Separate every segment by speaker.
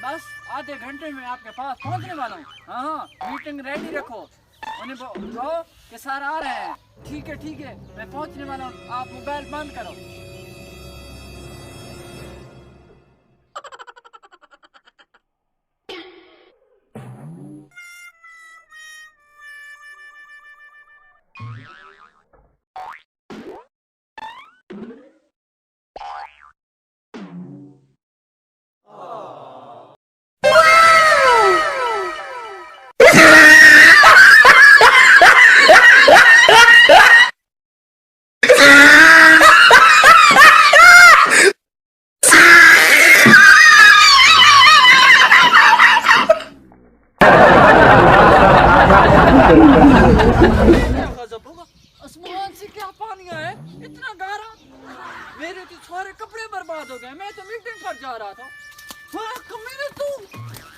Speaker 1: बस आधे घंटे में आपके पास पहुंचने वाला हूँ। हाँ, मीटिंग रेडी रखो, उन्हें कहो कि सर आ रहे हैं। ठीक है, मैं पहुंचने वाला हूँ, आप मोबाइल बंद करो। आसमान से क्या पानी आया इतना गारा, मेरे तो सारे कपड़े बर्बाद हो गए। मैं तो मीटिंग पर जा रहा था। हाँ, कमीने तू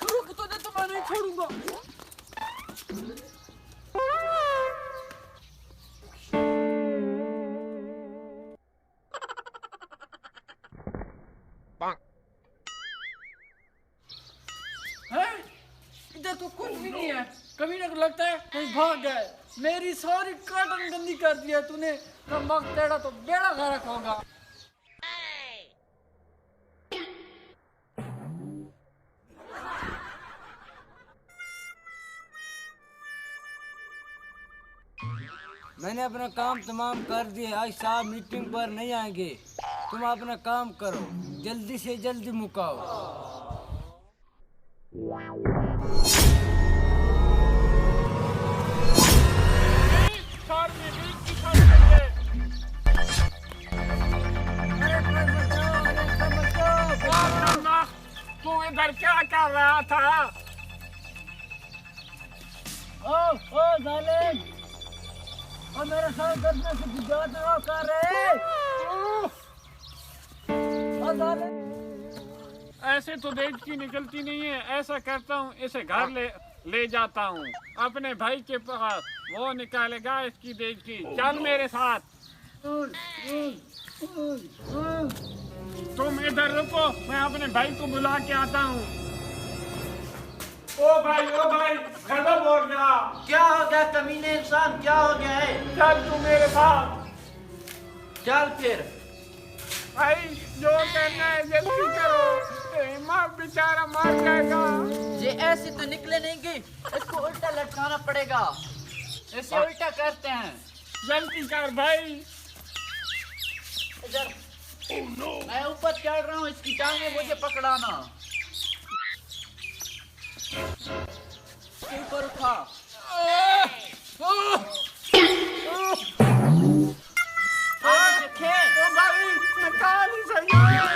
Speaker 1: रुक तो दे, तो मैं नहीं छोड़ूंगा। इधर तो कुछ भी नहीं है। कमीने को लगता है कहीं भाग गए। मेरी सारी कॉटन गंदी कर दिया तूने। नमक तेरा तो बेड़ा गर्क होगा।
Speaker 2: मैंने अपना काम तमाम कर दिया। आज साहब मीटिंग पर नहीं आएंगे। तुम अपना काम करो, जल्दी से जल्दी मुकाओ।
Speaker 3: तू इधर क्या कर रहा था?
Speaker 2: ओ जालिम, और मेरे साथ करने से गुजात ना कर रहे। ओ जालिम,
Speaker 3: ऐसे तो देश की निकलती नहीं है। ऐसा करता हूँ, इसे घर ले जाता हूँ अपने भाई के पास, वो निकालेगा इसकी देश की। चल मेरे साथ। तुम इधर रुको, मैं अपने भाई को बुला के आता हूँ। ओ भाई गजब हो गया।
Speaker 1: क्या हो गया कमीने इंसान, क्या हो गया है?
Speaker 3: चल तू मेरे साथ।
Speaker 1: चल फिर।
Speaker 3: भाई जो करना है जल्दी करो, माँ बेचारा मर जाएगा।
Speaker 1: ये ऐसे तो निकले नहीं गई, इसको उल्टा लटकाना पड़ेगा। इसे उल्टा करते हैं।
Speaker 3: जल्दी कर भाई।
Speaker 1: इधर मैं ऊपर चढ़ रहा हूँ, इसकी टांगे मुझे पकड़ाना। ऊपर उठा।
Speaker 3: भाई निकाल ही सही।